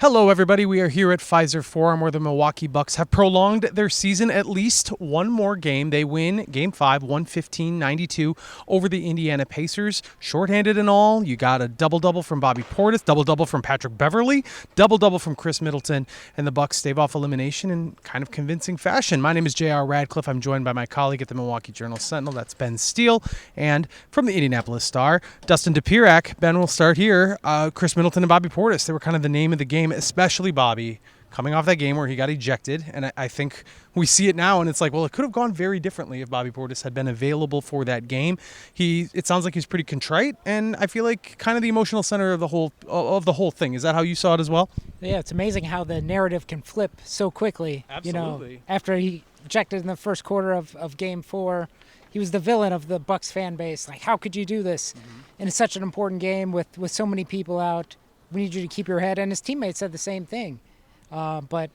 Hello, everybody. We are here at Pfizer Forum, where the Milwaukee Bucks have prolonged their season at least one more game. They win Game 5, 115-92 over the Indiana Pacers. Shorthanded and all, you got a double-double from Bobby Portis, double-double from Patrick Beverley, double-double from Chris Middleton, and the Bucks stave off elimination in kind of convincing fashion. My name is J.R. Radcliffe. I'm joined by my colleague at the Milwaukee Journal Sentinel, that's Ben Steele, and from the Indianapolis Star, Dustin Dopirak. Ben, will start here. Chris Middleton and Bobby Portis, they were kind of the name of the game, especially Bobby, coming off that game where he got ejected. And I think we see it now, and it's like, well, it could have gone very differently if Bobby Portis had been available for that game. It sounds like he's pretty contrite, and I feel like kind of the emotional center of the whole thing. Is that how you saw it as well? Yeah, it's amazing how the narrative can flip so quickly. Absolutely. After he ejected in the first quarter of Game 4, he was the villain of the Bucks fan base. Like, how could you do this? Mm-hmm. And it's such an important game with so many people out. We need you to keep your head. And his teammates said the same thing. But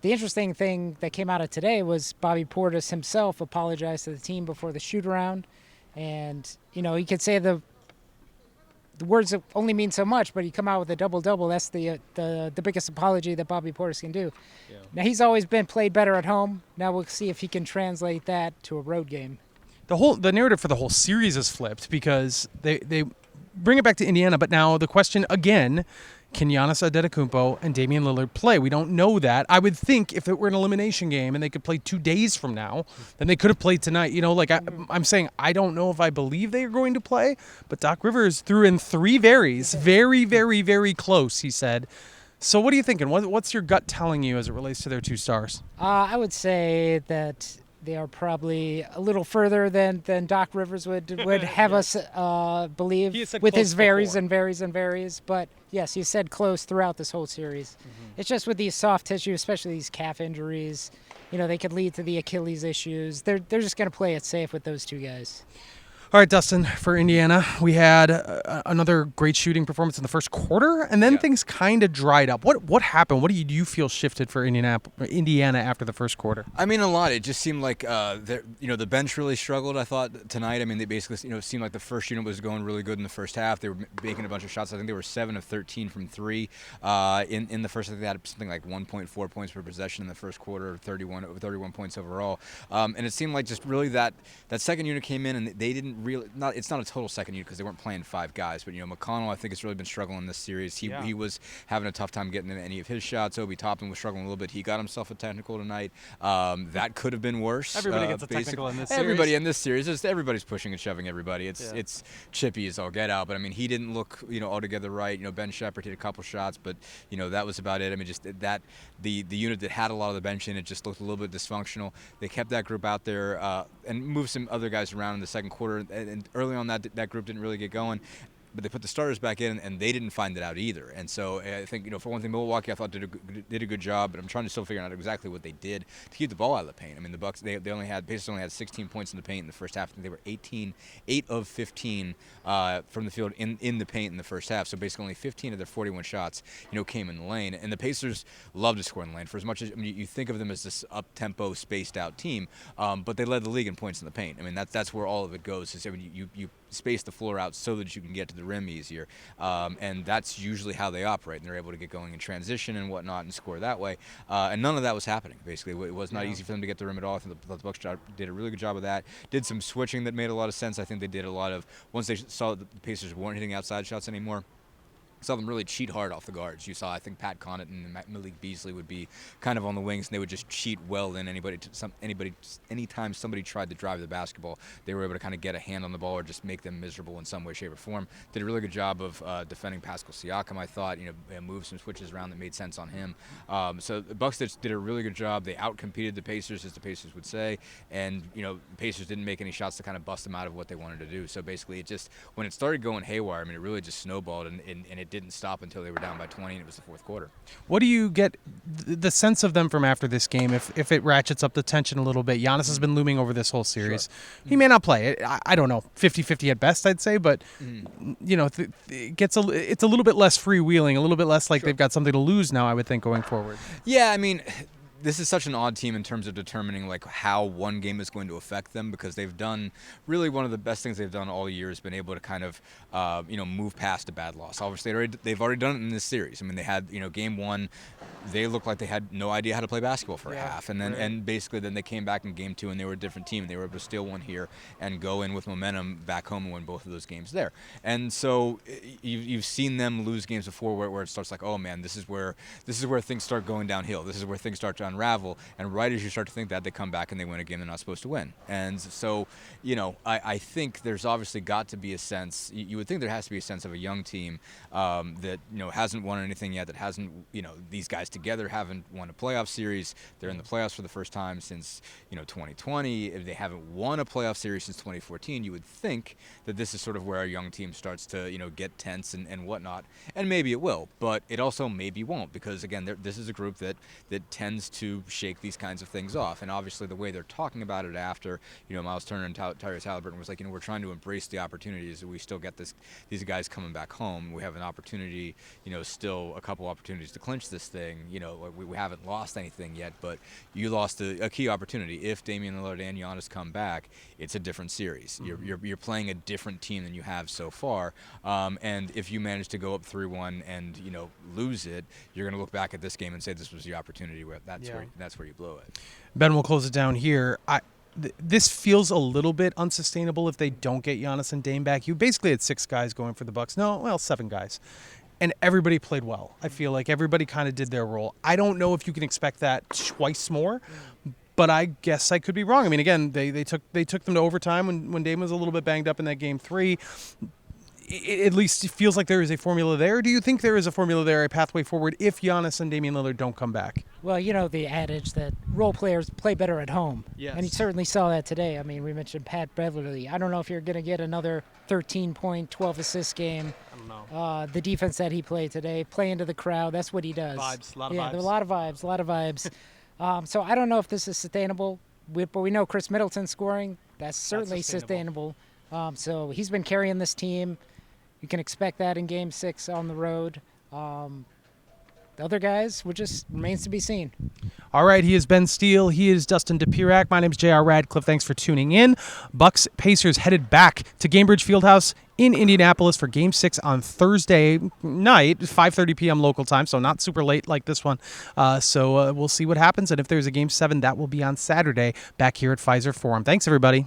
the interesting thing that came out of today was Bobby Portis himself apologized to the team before the shoot-around. And, he could say the words only mean so much, but he come out with a double-double. That's the biggest apology that Bobby Portis can do. Yeah. Now, he's always been played better at home. Now we'll see if he can translate that to a road game. The narrative for the whole series is flipped because they bring it back to Indiana, but now the question again, can Giannis Antetokounmpo and Damian Lillard play? We don't know that. I would think if it were an elimination game and they could play 2 days from now, then they could have played tonight. I'm saying I don't know if I believe they are going to play, but Doc Rivers threw in 3 varies, very, very, very close, he said. So what are you thinking? What's your gut telling you as it relates to their 2 stars? I would say that they are probably a little further than Doc Rivers would have us believe with his varies and varies and varies. But yes, he said close throughout this whole series. Mm-hmm. It's just with these soft tissue, especially these calf injuries, they could lead to the Achilles issues. They're just going to play it safe with those 2 guys. All right, Dustin, for Indiana, we had another great shooting performance in the first quarter, and then things kind of dried up. What happened? What do you feel shifted for Indiana after the first quarter? I mean, a lot. It just seemed like the bench really struggled, I thought, tonight. I mean, they basically, it seemed like the first unit was going really good in the first half. They were making a bunch of shots. I think they were 7 of 13 from 3 in the first. I think they had something like 1.4 points per possession in the first quarter, 31 points overall. And it seemed like just really that second unit came in and they didn't really it's not a total second unit because they weren't playing 5 guys, but McConnell I think has really been struggling in this series. He was having a tough time getting into any of his shots. Obi Toppin was struggling a little bit. He got himself a technical tonight. That could have been worse. Everybody gets a technical in this series. Everybody in this series, just everybody's pushing and shoving everybody. It's chippy as all get out. But I mean, he didn't look altogether right. Ben Shepherd hit a couple shots, but that was about it. I mean, just that the unit that had a lot of the bench in it just looked a little bit dysfunctional. They kept that group out there and moved some other guys around in the second quarter. And early on, that group didn't really get going. But they put the starters back in, and they didn't find it out either. And so I think, for one thing, Milwaukee I thought did a good job, but I'm trying to still figure out exactly what they did to keep the ball out of the paint. I mean, the Bucks Pacers only had 16 points in the paint in the first half. I think they were 8 of 15 from the field in the paint in the first half. So basically, only 15 of their 41 shots, came in the lane. And the Pacers love to score in the lane. For as much as you think of them as this up-tempo, spaced-out team, but they led the league in points in the paint. I mean, that's where all of it goes. Is you space the floor out so that you can get to the rim easier, and that's usually how they operate, and they're able to get going in transition and whatnot and score that way, and none of that was happening. Basically, it was not easy for them to get the rim at all. I think the Bucks did a really good job of that, did some switching that made a lot of sense. I think they did a lot of, once they saw that the Pacers weren't hitting outside shots anymore, saw them really cheat hard off the guards. You saw, I think, Pat Connaughton and Malik Beasley would be kind of on the wings, and they would just cheat well in anytime somebody tried to drive the basketball, they were able to kind of get a hand on the ball or just make them miserable in some way, shape, or form. Did a really good job of defending Pascal Siakam, I thought. Moved some switches around that made sense on him. So the Bucks did a really good job. They outcompeted the Pacers, as the Pacers would say, and the Pacers didn't make any shots to kind of bust them out of what they wanted to do. So basically, when it started going haywire, I mean, it really just snowballed, and it didn't stop until they were down by 20, and it was the fourth quarter. What do you get the sense of them from after this game, if it ratchets up the tension a little bit? Giannis has been looming over this whole series. Sure. He may not play. I don't know, 50-50 at best, I'd say, but it's a little bit less freewheeling, a little bit less like they've got something to lose now, I would think, going forward. Yeah, I mean, this is such an odd team in terms of determining like how one game is going to affect them, because they've done really one of the best things they've done all year has been able to kind of move past a bad loss. Obviously, they've already done it in this series. I mean, they had game one, they looked like they had no idea how to play basketball for a half, and then and basically then they came back in game two and they were a different team. And they were able to steal one here and go in with momentum back home and win both of those games there. And so you've seen them lose games before where it starts like, oh man, this is where things start going downhill. This is where things start to unravel. And right as you start to think that, they come back and they win a game they're not supposed to win. And so I think there's obviously got to be a sense. You would think there has to be a sense of a young team that hasn't won anything yet. That hasn't these guys together haven't won a playoff series. They're in the playoffs for the first time since 2020. If they haven't won a playoff series since 2014, you would think that this is sort of where a young team starts to get tense and whatnot. And maybe it will, but it also maybe won't, because again, this is a group that tends to shake these kinds of things off. And obviously the way they're talking about it after Miles Turner and Tyrese Halliburton was like, we're trying to embrace the opportunities. We still get these guys coming back home. We have an opportunity, still a couple opportunities to clinch this thing. We haven't lost anything yet, but you lost a key opportunity. If Damian Lillard and Giannis come back, it's a different series. Mm-hmm. You're playing a different team than you have so far. And if you manage to go up 3-1 and lose it, you're going to look back at this game and say this was the opportunity where that's where you blow it. Ben, we'll close it down here. This feels a little bit unsustainable if they don't get Giannis and Dame back. You basically had 6 guys going for the Bucks. 7 guys. And everybody played well. I feel like everybody kind of did their role. I don't know if you can expect that twice more, but I guess I could be wrong. I mean, again, they took them to overtime when Dame was a little bit banged up in that game 3. It at least feels like there is a formula there. Do you think there is a formula there, a pathway forward, if Giannis and Damian Lillard don't come back? Well, the adage that role players play better at home. Yes. And you certainly saw that today. I mean, we mentioned Pat Beverly. I don't know if you're going to get another 13-point, 12-assist game. I don't know. The defense that he played today, play into the crowd, that's what he does. Vibes, a lot of vibes. Yeah, there are a lot of vibes. So I don't know if this is sustainable, but we know Chris Middleton's scoring. That's certainly sustainable. So he's been carrying this team. You can expect that in Game 6 on the road. The other guys, just remains to be seen. All right, he is Ben Steele. He is Dustin Dopirak. My name is J.R. Radcliffe. Thanks for tuning in. Bucks Pacers headed back to Gainbridge Fieldhouse in Indianapolis for Game 6 on Thursday night, 5:30 p.m. local time, so not super late like this one. So we'll see what happens, and if there's a Game 7, that will be on Saturday back here at Pfizer Forum. Thanks, everybody.